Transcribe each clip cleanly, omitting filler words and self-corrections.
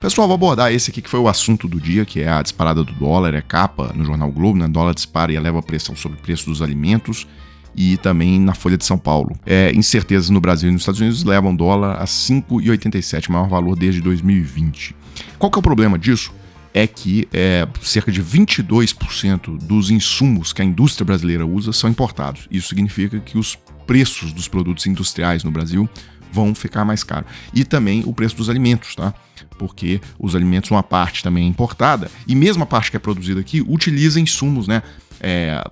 Pessoal, vou abordar esse aqui que foi o assunto do dia, que é a disparada do dólar, é capa no jornal Globo, né? Dólar dispara e eleva a pressão sobre o preço dos alimentos, e também na Folha de São Paulo. Incertezas no Brasil e nos Estados Unidos levam dólar a 5,87, maior valor desde 2020. Qual que é o problema disso? É que cerca de 22% dos insumos que a indústria brasileira usa são importados. Isso significa que os preços dos produtos industriais no Brasil vão ficar mais caros. E também o preço dos alimentos, tá? Porque os alimentos, uma parte também é importada, e mesmo a parte que é produzida aqui, utiliza insumos, né?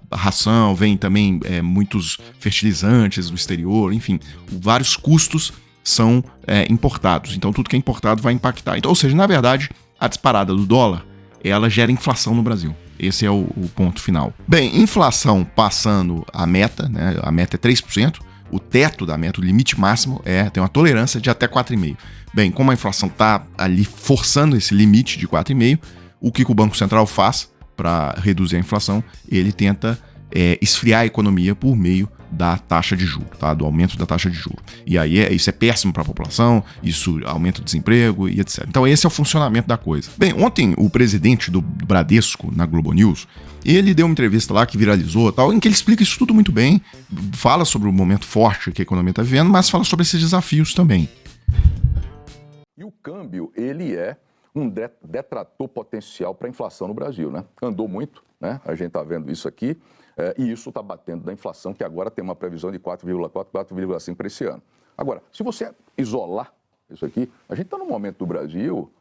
A ração, vem também muitos fertilizantes do exterior, enfim, vários custos são importados. Então tudo que é importado vai impactar. Então, ou seja, na verdade, a disparada do dólar, ela gera inflação no Brasil. Esse é o ponto final. Bem, inflação passando a meta, né? A meta é 3%. O teto da meta, o limite máximo, tem uma tolerância de até 4,5%. Bem, como a inflação está ali forçando esse limite de 4,5%, o que o Banco Central faz para reduzir a inflação? Ele tenta esfriar a economia por meio da taxa de juros, tá? Do aumento da taxa de juros. E aí isso é péssimo para a população, isso aumenta o desemprego e etc. Então esse é o funcionamento da coisa. Bem, ontem o presidente do Bradesco, na Globo News, ele deu uma entrevista lá que viralizou, tal, em que ele explica isso tudo muito bem, fala sobre o momento forte que a economia está vivendo, mas fala sobre esses desafios também. E o câmbio, ele é um detrator potencial para a inflação no Brasil, né? Andou muito, né? A gente está vendo isso aqui. E isso está batendo da inflação, que agora tem uma previsão de 4,4%, 4,5% para esse ano. Agora, se você isolar isso aqui, a gente está num momento do Brasil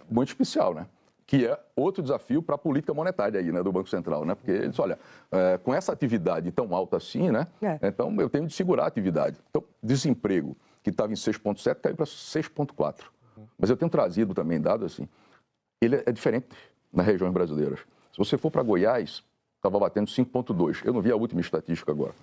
muito especial, né? Que é outro desafio para a política monetária aí, né, do Banco Central, né? Porque eles, olha, com essa atividade tão alta assim, né? Então eu tenho de segurar a atividade. Então, desemprego, que estava em 6,7%, caiu para 6,4%. Mas eu tenho trazido também dados assim, ele é diferente nas regiões brasileiras. Se você for para Goiás, estava batendo 5,2%. Eu não vi a última estatística agora.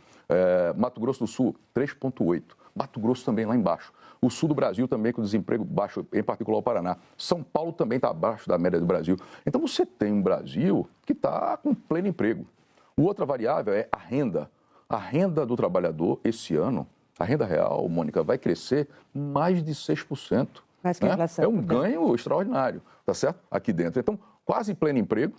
Mato Grosso do Sul, 3,8%. Mato Grosso também lá embaixo. O sul do Brasil também com desemprego baixo, em particular o Paraná. São Paulo também está abaixo da média do Brasil. Então você tem um Brasil que está com pleno emprego. Outra variável é a renda. A renda do trabalhador esse ano, a renda real, Mônica, vai crescer mais de 6%. Mais que a inflação. É um ganho extraordinário, tá certo? Aqui dentro. Então, quase pleno emprego,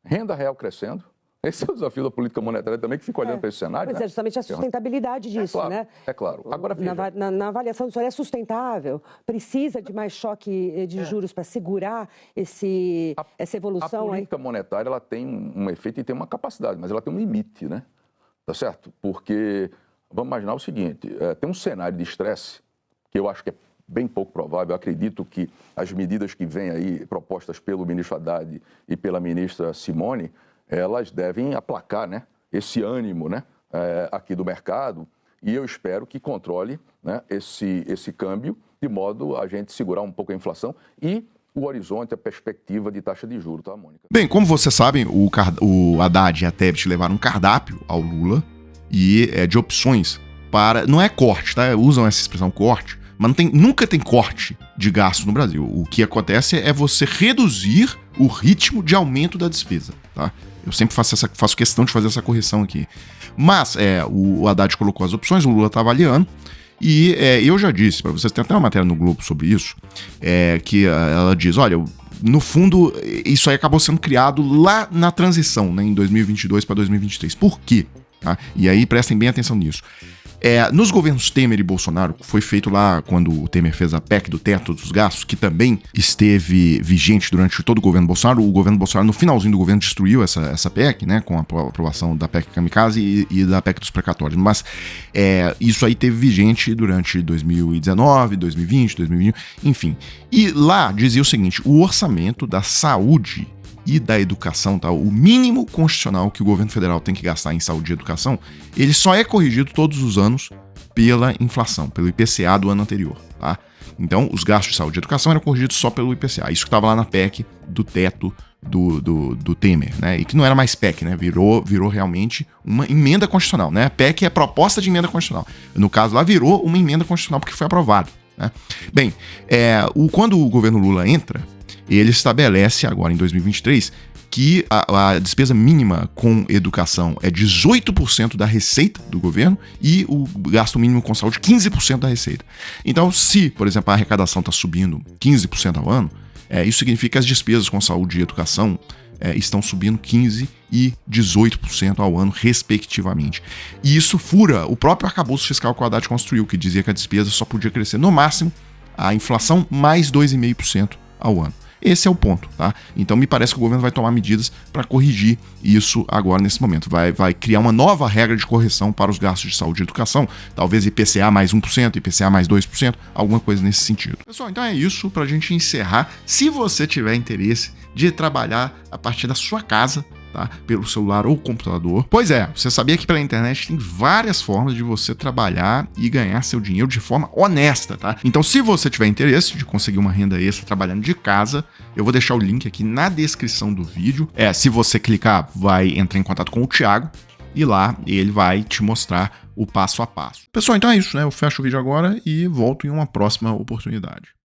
renda real crescendo. Esse é o desafio da política monetária também, que fica olhando para esse cenário. Mas é justamente a sustentabilidade disso, claro, né? É claro. Agora, na avaliação do senhor, é sustentável? Precisa de mais choque de juros para segurar essa evolução? A política monetária, ela tem um efeito e tem uma capacidade, mas ela tem um limite, né? Tá certo? Porque, vamos imaginar o seguinte, tem um cenário de estresse que eu acho que é bem pouco provável. Eu acredito que as medidas que vêm aí propostas pelo ministro Haddad e pela ministra Simone, elas devem aplacar, né, esse ânimo, né, aqui do mercado, e eu espero que controle, né, esse câmbio, de modo a gente segurar um pouco a inflação e o horizonte, a perspectiva de taxa de juros, tá, Mônica? Bem, como vocês sabem, o Haddad e a Tebet levaram um cardápio ao Lula e de opções para... Não é corte, tá? Usam essa expressão corte, mas nunca tem corte de gasto no Brasil. O que acontece é você reduzir o ritmo de aumento da despesa, tá? Eu sempre faço questão de fazer essa correção aqui. Mas o Haddad colocou as opções, o Lula está avaliando, e eu já disse, para vocês, tem até uma matéria no Globo sobre isso, que ela diz, olha, no fundo, isso aí acabou sendo criado lá na transição, né, em 2022 para 2023. Por quê? Tá? E aí prestem bem atenção nisso. Nos governos Temer e Bolsonaro, foi feito lá quando o Temer fez a PEC do teto dos gastos, que também esteve vigente durante todo o governo Bolsonaro. O governo Bolsonaro, no finalzinho do governo, destruiu essa PEC, né, com a aprovação da PEC Kamikaze e da PEC dos precatórios. Mas isso aí teve vigente durante 2019, 2020, 2021, enfim. E lá dizia o seguinte, o orçamento da saúde e da educação, tá? O mínimo constitucional que o governo federal tem que gastar em saúde e educação, ele só é corrigido todos os anos pela inflação, pelo IPCA do ano anterior, tá? Então, os gastos de saúde e educação eram corrigidos só pelo IPCA. Isso que estava lá na PEC do teto do Temer, né? E que não era mais PEC, né? Virou realmente uma emenda constitucional, né? PEC é proposta de emenda constitucional. No caso lá, virou uma emenda constitucional porque foi aprovado, né? Bem, quando o governo Lula entra, ele estabelece agora em 2023 que a despesa mínima com educação é 18% da receita do governo e o gasto mínimo com saúde 15% da receita. Então, se, por exemplo, a arrecadação está subindo 15% ao ano, isso significa que as despesas com saúde e educação estão subindo 15% e 18% ao ano, respectivamente. E isso fura o próprio arcabouço fiscal que o Haddad construiu, que dizia que a despesa só podia crescer no máximo a inflação mais 2,5% ao ano. Esse é o ponto, tá? Então me parece que o governo vai tomar medidas para corrigir isso agora nesse momento. Vai criar uma nova regra de correção para os gastos de saúde e educação, talvez IPCA mais 1%, IPCA mais 2%, alguma coisa nesse sentido. Pessoal, então é isso para a gente encerrar. Se você tiver interesse de trabalhar a partir da sua casa, tá? Pelo celular ou computador. Pois é, você sabia que pela internet tem várias formas de você trabalhar e ganhar seu dinheiro de forma honesta, tá? Então, se você tiver interesse de conseguir uma renda extra trabalhando de casa, eu vou deixar o link aqui na descrição do vídeo. Se você clicar, vai entrar em contato com o Thiago e lá ele vai te mostrar o passo a passo. Pessoal, então é isso, né? Eu fecho o vídeo agora e volto em uma próxima oportunidade.